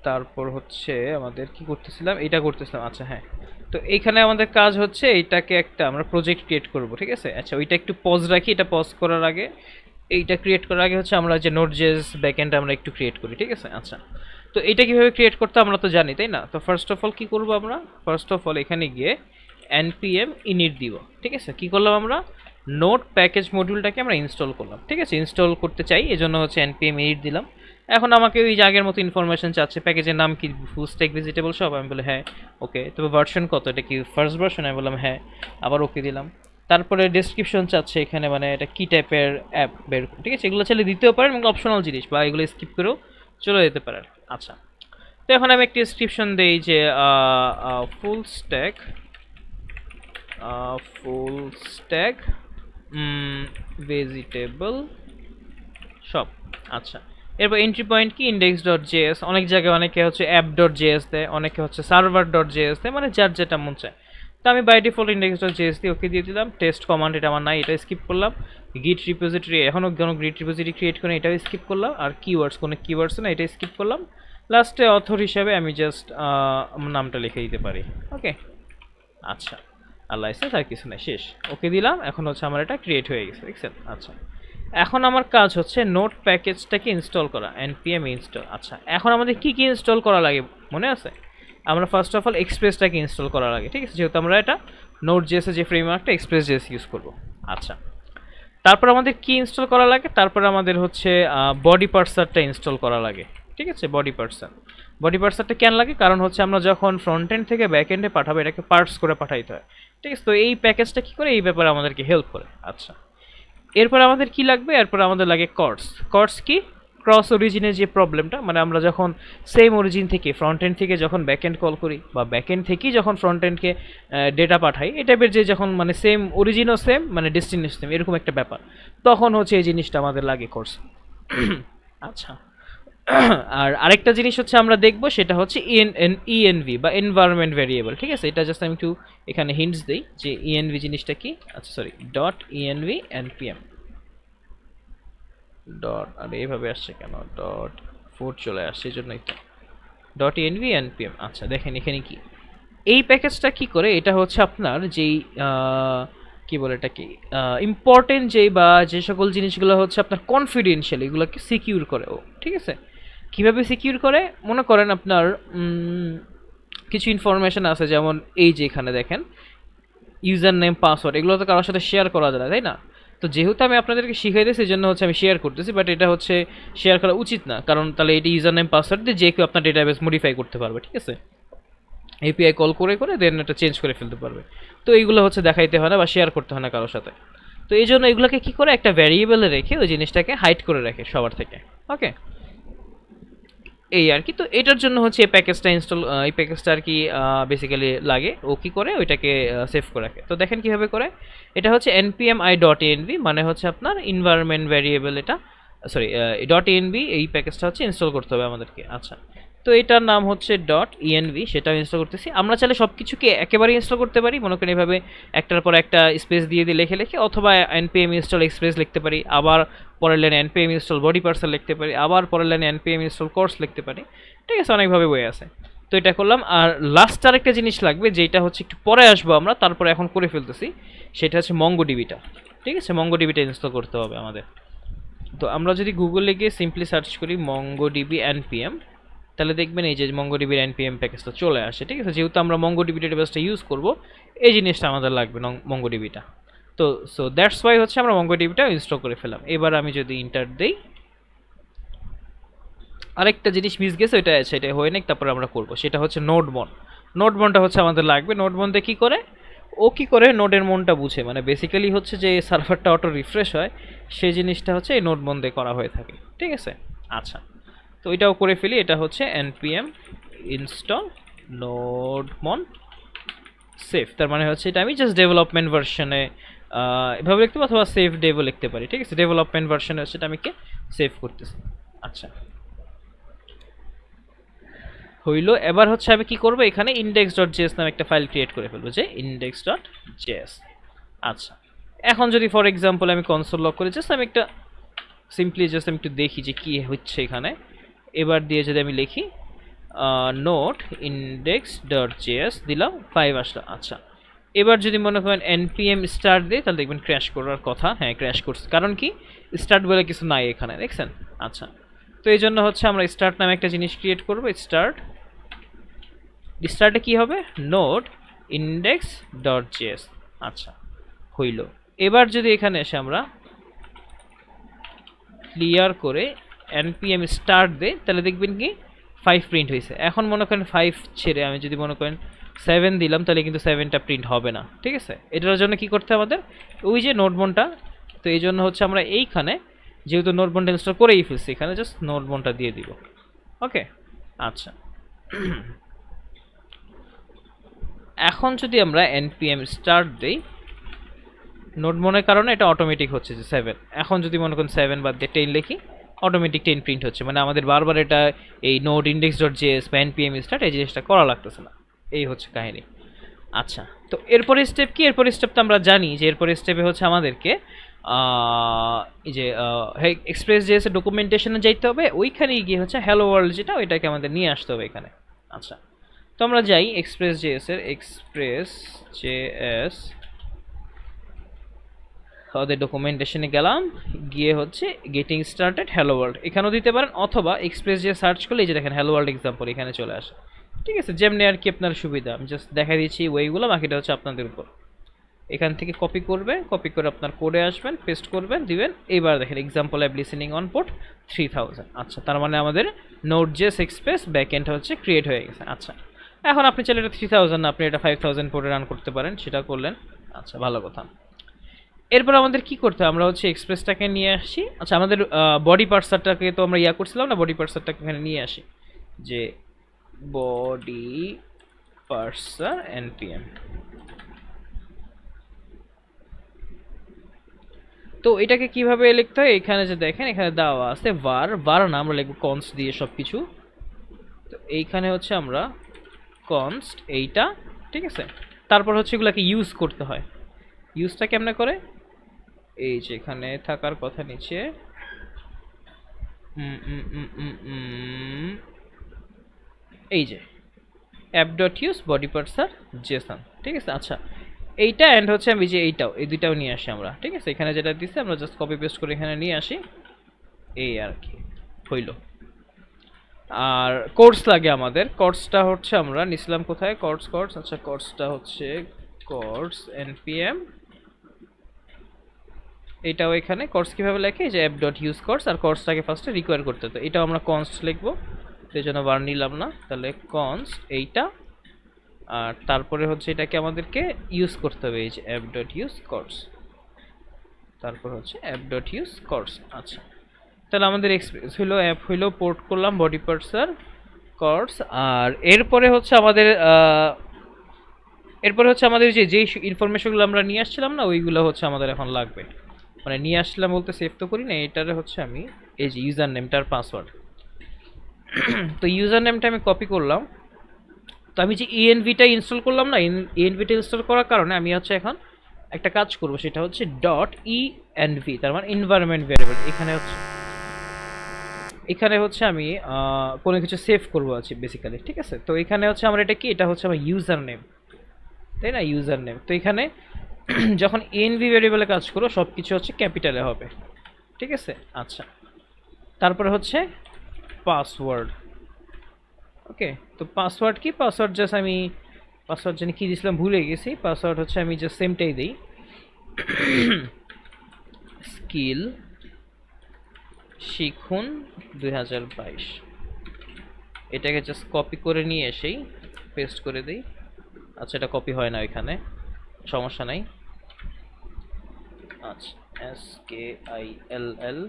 তারপর হচ্ছে আমাদের কি করতেছিলাম, এটা করতেছিলাম। আচ্ছা হ্যাঁ, তো এইখানে আমাদের কাজ হচ্ছে এইটাকে একটা আমরা প্রজেক্ট ক্রিয়েট করব, ঠিক আছে। আচ্ছা ওইটা একটু পজ রাখি, এটা পজ করার আগে এইটা ক্রিয়েট করার আগে হচ্ছে আমরা যে নোড.জেএস ব্যাকএন্ড আমরা একটু ক্রিয়েট করি, ঠিক আছে। আচ্ছা তো এটা কিভাবে ক্রিয়েট করতে আমরা তো জানি তাই না। তো ফার্স্ট অফ অল কি করব আমরা, ফার্স্ট অফ অল এখানে গিয়ে npm init দিব, ঠিক আছে। কি করলাম আমরা, নোড প্যাকেজ মডিউলটাকে আমরা ইনস্টল করলাম, ঠিক আছে। ইনস্টল করতে চাই এজন্য হচ্ছে npm init দিলাম। এখন আমাকে ওই যে আগের মতো ইনফরমেশন চাচ্ছে, প্যাকেজের নাম কি, ফুল স্ট্যাক ভেজিটেবল সব। আমি বলি হ্যাঁ ওকে। তবে ভার্সন কত, এটা কি ফার্স্ট ভার্সন, আমি বললাম হ্যাঁ, আবার ওকে দিলাম। তারপরে ডেসক্রিপশন চাচ্ছে এখানে, মানে এটা কি টাইপের অ্যাপ বের, ঠিক আছে। এগুলো চাইলে দিতেও পারেন এবং অপশনাল জিনিস, বা এগুলো স্কিপ করেও চলে যেতে পারেন। আচ্ছা তো এখন আমি একটা ডেসক্রিপশন দেই যে full stack, full stack vegetable সব। আচ্ছা এরপর এন্ট্রি পয়েন্ট কি, index.js। অনেক জায়গায় অনেকে হচ্ছে app.js দেয়, অনেকে হচ্ছে server.js দেয়, মানে যার যেটা মন চায়। তো আমি বাই ডিফল্ট index.js দিয়ে ওকে দিয়ে দিলাম। টেস্ট কমান্ড এটা আমার নাই, এটা স্কিপ করলাম। গিট রিপোজিটরি, এখনও কোনো গিট রিপোজিটরি ক্রিয়েট করে এটাও স্কিপ করলাম। আর কিওয়ার্ডস, কোনো কিওয়ার্ডস না, এটা স্কিপ করলাম। লাস্টে অথর হিসাবে আমি জাস্ট নামটা লিখে দিতে পারি, ওকে। আচ্ছা আর লাইসেন্স আর কিছু নাই, শেষ, ওকে দিলাম। এখন হচ্ছে আমার এটা ক্রিয়েট হয়ে গেছে, দেখছেন। আচ্ছা এখন আমার কাজ হচ্ছে নোট প্যাকেজটাকে ইনস্টল করা, npm ইনস্টল। আচ্ছা এখন আমাদের কি কি ইনস্টল করা লাগে মনে আছে, আমরা ফার্স্ট অফ অল এক্সপ্রেসটাকে ইনস্টল করা লাগে, ঠিক আছে। যেহেতু আমরা এটা নোড.js যে ফ্রেমওয়ার্কটা এক্সপ্রেস.js ইউজ করব। আচ্ছা তারপর আমাদের কি ইনস্টল করা লাগে, তারপর আমাদের হচ্ছে বডি পার্সারটা ইনস্টল করা লাগে, ঠিক আছে। বডি পার্সার, বডি পার্সারটা কেন লাগে, কারণ হচ্ছে আমরা যখন ফ্রন্ট এন্ড থেকে ব্যাক এন্ডে পাঠাবো এটাকে পার্স করে পাঠাইতে হয়, ঠিক আছে। তো এই প্যাকেজটা কি করে, এই ব্যাপারে আমাদেরকে হেল্প করে। আচ্ছা এরপর আমাদের কি লাগবে, এরপর আমাদের লাগে কর্স। কর্স কি, ক্রস অরিজিনের যে প্রবলেমটা, মানে আমরা যখন সেম অরিজিন থেকে ফ্রন্ট এন্ড থেকে যখন ব্যাক এন্ড কল করি, বা ব্যাক এন্ড থেকেই যখন ফ্রন্ট এন্ডকে ডেটা পাঠাই, এই টাইপের যে যখন মানে সেম অরিজিনও সেম, মানে ডেস্টিনেশন সেম, এরকম একটা ব্যাপার, তখন হচ্ছে এই জিনিসটা আমাদের লাগে কোর্স। আচ্ছা আর আরেকটা জিনিস হচ্ছে আমরা দেখব, সেটা হচ্ছে env বা এনভায়রনমেন্ট ভেরিয়েবল, ঠিক আছে। এটা জাস্ট আমি একটু এখানে হিন্টস দেই যে env জিনিসটা কি। আচ্ছা sorry, dot env npm dot, আর এইভাবে আসছে কেন, ডট 4 চলে আসছে, এই জন্যই তো ডট env npm। আচ্ছা দেখেন এখানে কি, এই প্যাকেজটা কি করে, এটা হচ্ছে আপনার যেই কি বলে এটাকে, ইম্পর্টেন্ট যেই বা যে সকল জিনিসগুলো হচ্ছে আপনার কনফিডেন্সিয়াল, এগুলোকে সিকিউর করে ও, ঠিক আছে। কিভাবে সিকিউর করে, মনে করেন আপনার কিছু ইনফরমেশন আছে, যেমন এই যে এখানে দেখেন ইউজার নেম পাসওয়ার্ড, এগুলো তো কারোর সাথে শেয়ার করা যায় না তাই না। তো যেহেতু আমি আপনাদেরকে শিখাইতেছি এই জন্য হচ্ছে আমি শেয়ার করতেছি, বাট এটা হচ্ছে শেয়ার করা উচিত না, কারণ তাহলে এটি ইউজার নেম পাসওয়ার্ড দিয়ে যে কেউ আপনার ডেটাবেস মডিফাই করতে পারবে, ঠিক আছে। এপিআই কল করে করে দেন এটা চেঞ্জ করে ফেলতে পারবে। তো এইগুলো হচ্ছে দেখাইতে হয় না বা শেয়ার করতে হয় না কারোর সাথে। তো এই জন্য এগুলোকে কি করে, একটা ভ্যারিয়েবলে রেখে ওই জিনিসটাকে হাইড করে রাখে সবার থেকে, ওকে। এই আর কি, তো এটার জন্য হচ্ছে এই প্যাকেজটা ইনস্টল, এই প্যাকেজটা আর কি বেসিক্যালি লাগে। ও কি করে ওইটাকে সেভ করে রাখে। তো দেখেন কিভাবে করে, এটা হচ্ছে npm i.env, মানে হচ্ছে আপনার এনভায়রনমেন্ট ভ্যারিয়েবল, এটা সরি ডট env, এই প্যাকেজটা হচ্ছে ইনস্টল করতে হবে আমাদেরকে। আচ্ছা তো এটার নাম হচ্ছে ডট env, সেটাও ইনস্টল করতেছি। আমরা চাইলে সব কিছুকে একেবারে ইনস্টল করতে পারি, মনে করেন এভাবে একটার পর একটা স্পেস দিয়ে দিয়ে লিখে লিখে, অথবা npm ইনস্টল এক্সপ্রেস লিখতে পারি, আবার পরের লাইনে npm ইনস্টল বডি পার্সার লিখতে পারি, আবার পরের লাইনে npm ইনস্টল কোর্স লিখতে পারি, ঠিক আছে। অনেকভাবে বই আছে। তো এটা করলাম। আর লাস্ট আরেকটা জিনিস লাগবে, যেটা হচ্ছে একটু পরে আসবো আমরা, তারপরে এখন করে ফেলতেছি, সেটা হচ্ছে মঙ্গোডিবিটা, ঠিক আছে। মঙ্গোডিবিটা ইনস্টল করতে হবে আমাদের। তো আমরা যদি গুগলে গিয়ে সিম্পলি সার্চ করি মঙ্গোডিবি npm, তাহলে দেখবেন এই যে মঙ্গোডিবির npm প্যাকেজটা চলে আসে, ঠিক আছে। যেহেতু আমরা মঙ্গোডিবি ডেটাবেসটা ইউজ করব, এই জিনিসটা আমাদের লাগবে মঙ্গোডিবিটা। তো সো দ্যাটস ওয়াই হচ্ছে আমরা মঙ্গোডিবিটা ইনস্টল করে ফেলাম। এবার আমি যদি ইন্টার দেই, আরেকটা জিনিস মিস গেছে, ওইটা আছে, এটা হয়ে নেই, তারপরে আমরা করব, সেটা হচ্ছে নোডবন। নোডবনটা হচ্ছে আমাদের লাগবে। নোডবনতে কি করে, ও কি করে নোডের মনটা বুঝে, মানে বেসিক্যালি হচ্ছে যে সার্ভারটা অটো রিফ্রেশ হয়, সেই জিনিসটা হচ্ছে এই নোডবন দিয়ে করা হয়ে থাকে, ঠিক আছে। আচ্ছা তো এটাও করে ফেলি, এটা হচ্ছে npm install nodemon সেভ, তার মানে হচ্ছে এটা আমি জাস্ট ডেভেলপমেন্ট ভার্সনে এভাবে লিখতে পারি, অথবা সেভ ডেভও লিখতে পারি, ঠিক আছে। ডেভেলপমেন্ট ভার্সনে হচ্ছে এটা আমি কে সেভ করতেছি। আচ্ছা হইলো। এবার হচ্ছে আমি কি করব, এখানে index.js নামে একটা ফাইল ক্রিয়েট করে ফেলবো, যে index.js। আচ্ছা এখন যদি ফর এক্সাম্পল আমি কনসোল লগ করে জাস্ট আমি একটা সিম্পলি জাস্ট আমি একটু দেখি যে কি হচ্ছে এখানে। এবার দিয়ে যদি আমি লিখি নোট ইন্ডেক্স ডট জেএস দিলাম 5 আসলো। আচ্ছা, এবার যদি মনে করেন npm স্টার্ট দিই তাহলে দেখবেন ক্র্যাশ করার কথা। হ্যাঁ, ক্র্যাশ করছে, কারণ কি স্টার্ট বলে কিছু নাই এখানে, দেখছেন? আচ্ছা, তো এই জন্য হচ্ছে আমরা স্টার্ট নামে একটা জিনিস ক্রিয়েট করব। স্টার্টে কি হবে, নোট ইন্ডেক্স ডট জেএস। আচ্ছা, হইল। এবার যদি এখানে এসে আমরা ক্লিয়ার করে npm স্টার্ট দেই তাহলে দেখবেন কি 5 প্রিন্ট হয়েছে। এখন মনে করেন 5 ছেড়ে আমি যদি মনে করেন 7 দিলাম তাহলে কিন্তু 7টা প্রিন্ট হবে না, ঠিক আছে? এটার জন্য কি করতে হবে আমাদের, ওই যে নোটবনটা, তো এই জন্য হচ্ছে আমরা এইখানে যেহেতু নোটবনটা ইনস্টল করেই ফেলছি, এখানে জাস্ট নোটবনটা দিয়ে দিব। ওকে, আচ্ছা। এখন যদি আমরা npm স্টার্ট দেই, নোটবনের কারণে এটা অটোমেটিক হচ্ছে যে 7। এখন যদি মনে করেন 7 বাদ দিয়ে 10 লিখি, অটোমেটিক 10 প্রিন্ট হচ্ছে, মানে আমাদের বারবার এটা এই নোট ইন্ডেক্স ডট জেএস বা npm স্টার্ট এই জিনিসটা করা লাগতেছে না। এই হচ্ছে কাহিনী। আচ্ছা, তো এরপরে স্টেপ কি? এরপরে স্টেপ তো আমরা জানি যে এরপরে স্টেপে হচ্ছে আমাদেরকে এই যে এক্সপ্রেস জেএস এর ডকুমেন্টেশনে যাইতে হবে, ওইখানে গিয়ে হচ্ছে হ্যালো ওয়ার্ল্ড যেটা ওইটাকে আমাদের নিয়ে আসতে হবে এখানে। আচ্ছা, তো আমরা যাই এক্সপ্রেস জেএস ওদের ডকুমেন্টেশনে গেলাম, গিয়ে হচ্ছে গেটিং স্টার্টেড হ্যালো ওয়ার্ল্ড এখানেও দিতে পারেন, অথবা এক্সপ্রেস যে সার্চ করলে এই যে দেখেন হ্যালো ওয়ার্ল্ড এক্সাম্পল এখানে চলে আসে। ঠিক আছে, যেমনি আর কি আপনার সুবিধা, আমি জাস্ট দেখাই দিচ্ছি ওয়েগুলো, বাকিটা হচ্ছে আপনাদের উপর। এখান থেকে কপি করে আপনার কোডে আসবেন, পেস্ট করবেন, দিবেন। এইবার দেখেন example app listening on port 3000। আচ্ছা, তার মানে আমাদের নোড জেএস এক্সপ্রেস ব্যাকএন্ড হচ্ছে ক্রিয়েট হয়ে গেছে। আচ্ছা, এখন আপনি চাইলে এটা 3000 না, আপনি এটা 5000 পোর্টে রান করতে পারেন, সেটা করলেন। আচ্ছা, ভালো কথা। এরপর আমাদের কি করতে হবে, আমরা হচ্ছে এক্সপ্রেসটাকে নিয়ে আসি। আচ্ছা, আমাদের বডি পার্সারটাকে তো আমরা করছিলাম না, বডি পার্সারটাকে এখানে নিয়ে আসি, যে বডি পার্সার npm। তো এটাকে কিভাবে লিখতে হয়, এখানে যে দেখেন এখানে দেওয়া আছে var না, আমরা লিখব কনস্ট দিয়ে সবকিছু। তো এইখানে হচ্ছে আমরা কনস্ট এইটা, ঠিক আছে। তারপর হচ্ছে এগুলাকে ইউজ করতে হয়। ইউজটা কেমনে করে, এই যে এখানে থাকার কথা নিচে এই যে app.use body parser json, ঠিক আছে। আচ্ছা, এইটা এন্ড হচ্ছে আমি যে এইটাও, এই দুইটাও নিয়ে আসি আমরা, ঠিক আছে। এখানে যেটা দিচ্ছে আমরা জাস্ট কপি পেস্ট করে এখানে নিয়ে আসি, এই আর কি হইল। আর কোর্স লাগে আমাদের, কোর্সটা হচ্ছে আমরা নিছিলাম কোথায়, কোর্স। আচ্ছা, কোর্সটা হচ্ছে কোর্স npm, এটাও এখানে কোর্স কিভাবে লেখে, যে app.use কোর্স, আর কোর্সটাকে ফার্স্টে রিকোয়ার করতে হবে, এটা আমরা কনস্ট লিখবো, সেই জন্য বার নিলাম না, তাহলে কনস্ট এইটা, আর তারপরে হচ্ছে এটাকে আমাদেরকে ইউজ করতে হবে, এই যে app.use কোর্স, তারপর হচ্ছে app.use কোর্স। আচ্ছা, তাহলে আমাদের এক্সপ্রেস হলো, অ্যাপ হলো, পোর্ট করলাম বডি পার্সার কোর্স। আর এরপরে হচ্ছে আমাদের যে ইনফরমেশনগুলো আমরা নিয়ে আসছিলাম না, ওইগুলো হচ্ছে আমাদের এখন লাগবে। মানে নিয়ে আসলাম বলতে সেভ তো করি না, এটারে হচ্ছে আমি এই যে ইউজার নেমটার পাসওয়ার্ড, তো ইউজার নেমটা আমি কপি করলাম। তো আমি যে envটা ইনস্টল করলাম না, envটা ইনস্টল করার কারণে আমি হচ্ছে এখন একটা কাজ করব, সেটা হচ্ছে .env, তার মানে এনভায়রনমেন্ট ভেরিয়েবল। এখানে হচ্ছে আমি কোনো কিছু সেভ করবো আছে বেসিক্যালি, ঠিক আছে। তো এখানে হচ্ছে আমার এটা কি, এটা হচ্ছে আমার ইউজার নেম, তাই না, ইউজার নেম। তো এখানে যখন env ভেরিয়েবলে কাজ করো সব কিছু হচ্ছে ক্যাপিটালে হবে, ঠিক আছে। আচ্ছা, তারপরে হচ্ছে পাসওয়ার্ড। ওকে, তো পাসওয়ার্ড কি, পাসওয়ার্ড জাস্ট আমি পাসওয়ার্ড জানি কি দিয়েছিলাম ভুলে গেছি, পাসওয়ার্ড হচ্ছে আমি জাস্ট সেমটাই দিই, স্কিল শিখুন 2022। এটাকে জাস্ট কপি করে নিয়ে এসেই পেস্ট করে দিই। আচ্ছা, এটা কপি হয় না এখানে, সমস্যা নাই। আচ্ছা, SKILL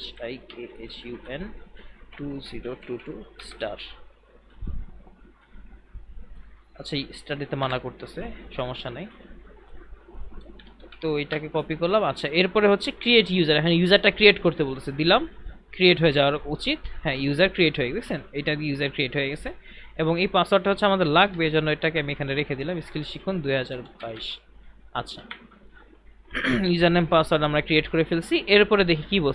SHIKHUN 2022 স্টার। আচ্ছা, এই স্টার দিতে মানা করতেছে, সমস্যা নাই। তো এটাকে কপি করলাম। আচ্ছা, এরপরে হচ্ছে ক্রিয়েট ইউজার, এখানে ইউজারটা ক্রিয়েট করতে বলতেছে, দিলাম, ক্রিয়েট হয়ে যাওয়ার উচিত। হ্যাঁ, ইউজার ক্রিয়েট হয়ে গেছে, এটা দিয়ে ইউজার ক্রিয়েট হয়ে গেছে, এবং এই পাসওয়ার্ডটা হচ্ছে আমাদের লাগবে, এজন্য এটাকে আমি এখানে রেখে দিলাম, স্কিল শিখুন 2022। আচ্ছা, ইউজার নেম পাসওয়ার্ড আমরা ক্রিয়েট করে ফেলছি। এরপরে দেখি কি বলছে।